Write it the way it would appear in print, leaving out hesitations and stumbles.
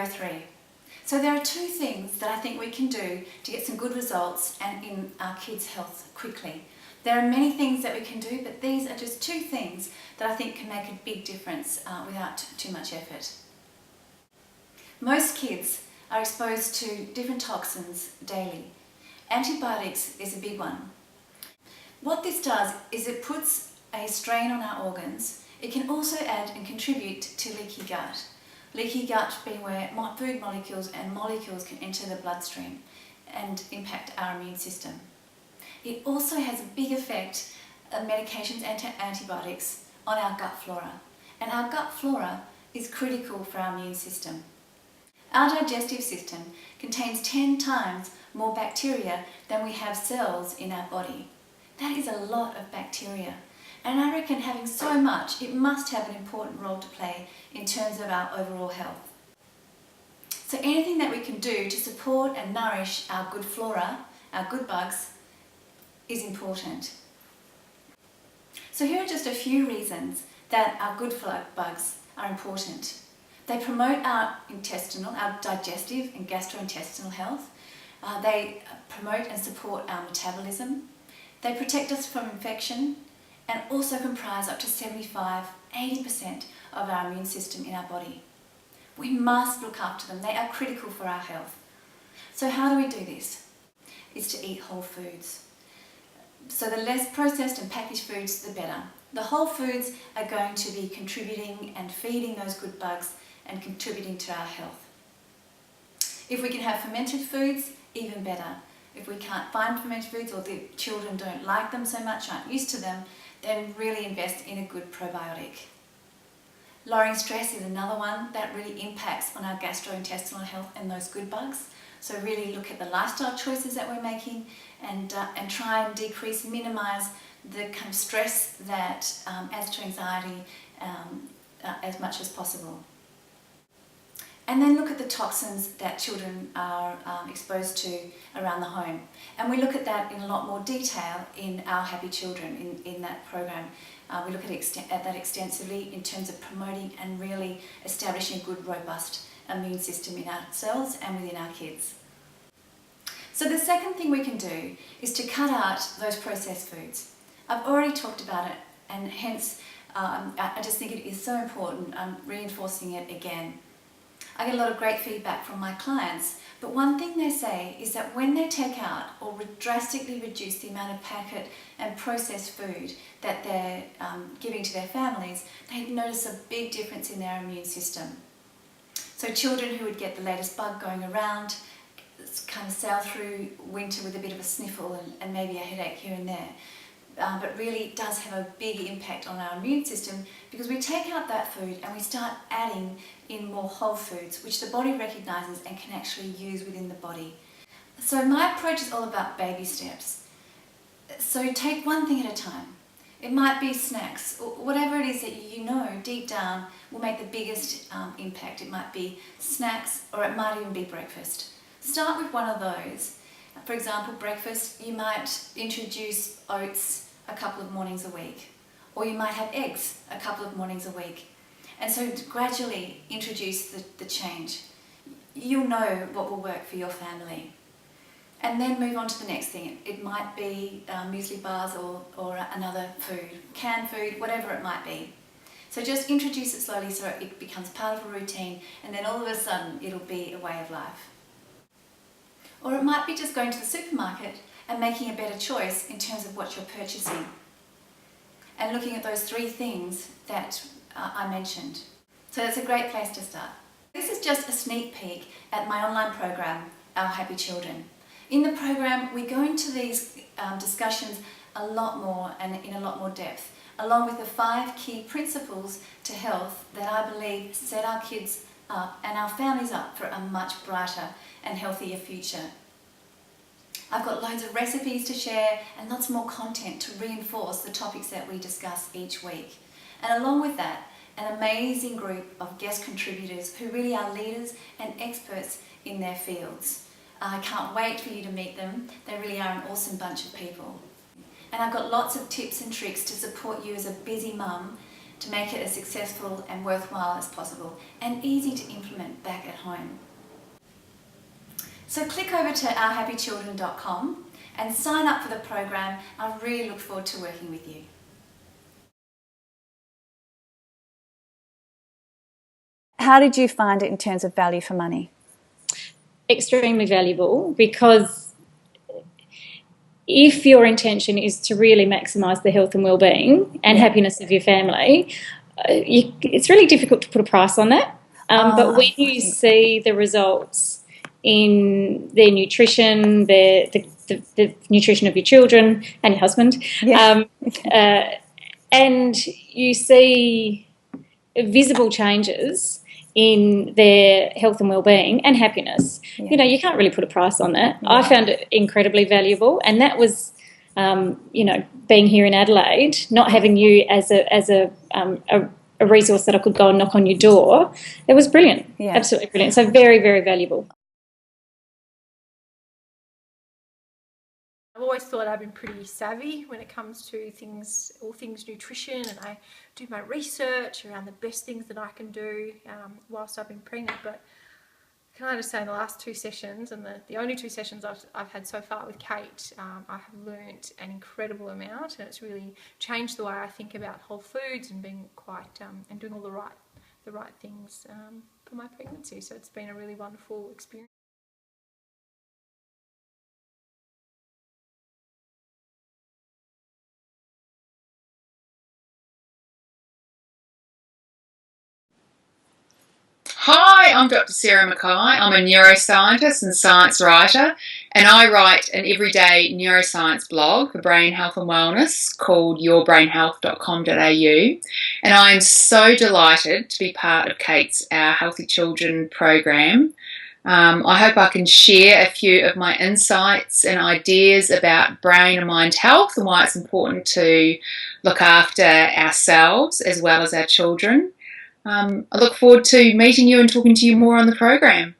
are three. So there are two things that I think we can do to get some good results and in our kids' health quickly. There are many things that we can do, but these are just two things that I think can make a big difference without too much effort. Most kids are exposed to different toxins daily. Antibiotics is a big one. What this does is it puts a strain on our organs. It can also add and contribute to leaky gut. Leaky gut being where food molecules and molecules can enter the bloodstream and impact our immune system. It also has a big effect of medications and antibiotics on our gut flora. And our gut flora is critical for our immune system. Our digestive system contains 10 times more bacteria than we have cells in our body. That is a lot of bacteria. And I reckon having so much, it must have an important role to play in terms of our overall health. So anything that we can do to support and nourish our good flora, our good bugs, is important. So here are just a few reasons that our good bugs are important. They promote our digestive and gastrointestinal health. They promote and support our metabolism. They protect us from infection and also comprise up to 75–80% of our immune system in our body. We must look after them. They are critical for our health. So how do we do this? It's to eat whole foods. So the less processed and packaged foods, the better. The whole foods are going to be contributing and feeding those good bugs and contributing to our health. If we can have fermented foods, even better. If we can't find fermented foods or the children don't like them so much, aren't used to them, then really invest in a good probiotic. Lowering stress is another one that really impacts on our gastrointestinal health and those good bugs. So really look at the lifestyle choices that we're making and try and decrease, minimise the kind of stress that adds to anxiety as much as possible. And then look at the toxins that children are exposed to around the home. And we look at that in a lot more detail in Our Happy Children, in that program. We look at that extensively in terms of promoting and really establishing a good, robust immune system in ourselves and within our kids. So the second thing we can do is to cut out those processed foods. I've already talked about it, and hence I just think it is so important. I'm reinforcing it again. I get a lot of great feedback from my clients, but one thing they say is that when they take out or drastically reduce the amount of packet and processed food that they're giving to their families, they notice a big difference in their immune system. So children who would get the latest bug going around, kind of sail through winter with a bit of a sniffle and maybe a headache here and there. But really does have a big impact on our immune system because we take out that food and we start adding in more whole foods which the body recognises and can actually use within the body. So my approach is all about baby steps. So take one thing at a time. It might be snacks, or whatever it is that you know deep down will make the biggest impact. It might be snacks or it might even be breakfast. Start with one of those. For example, breakfast, you might introduce oats a couple of mornings a week, or you might have eggs a couple of mornings a week. And so gradually introduce the change. You'll know what will work for your family. And then move on to the next thing. It might be muesli bars or another food, canned food, whatever it might be. So just introduce it slowly so it becomes part of a routine, and then all of a sudden it'll be a way of life. Or it might be just going to the supermarket and making a better choice in terms of what you're purchasing. And looking at those three things that I mentioned. So that's a great place to start. This is just a sneak peek at my online program, Our Happy Children. In the program, we go into these discussions a lot more and in a lot more depth, along with the 5 key principles to health that I believe set our kids up and our families up for a much brighter and healthier future. I've got loads of recipes to share and lots more content to reinforce the topics that we discuss each week. And along with that, an amazing group of guest contributors who really are leaders and experts in their fields. I can't wait for you to meet them. They really are an awesome bunch of people. And I've got lots of tips and tricks to support you as a busy mum to make it as successful and worthwhile as possible and easy to implement back at home. So click over to ourhappychildren.com and sign up for the program. I really look forward to working with you. How did you find it in terms of value for money? Extremely valuable, because if your intention is to really maximise the health and well-being and happiness of your family, it's really difficult to put a price on that. But when you see the results in their nutrition, the nutrition of your children and your husband, and you see visible changes in their health and well-being and happiness, you can't really put a price on that. I found it incredibly valuable, and that was, being here in Adelaide, not having you as a resource that I could go and knock on your door. It was brilliant, absolutely brilliant. So very, very valuable. I've always thought I've been pretty savvy when it comes to all things nutrition, and I do my research around the best things that I can do whilst I've been pregnant. But can I just say, in the last 2 sessions, and the only 2 sessions I've had so far with Kate, I have learnt an incredible amount, and it's really changed the way I think about whole foods and being and doing all the right things for my pregnancy. So it's been a really wonderful experience. Hi, I'm Dr. Sarah McCoy. I'm a neuroscientist and science writer, and I write an everyday neuroscience blog for brain health and wellness called yourbrainhealth.com.au, and I'm so delighted to be part of Kate's Our Healthy Children program. I hope I can share a few of my insights and ideas about brain and mind health and why it's important to look after ourselves as well as our children. I look forward to meeting you and talking to you more on the program.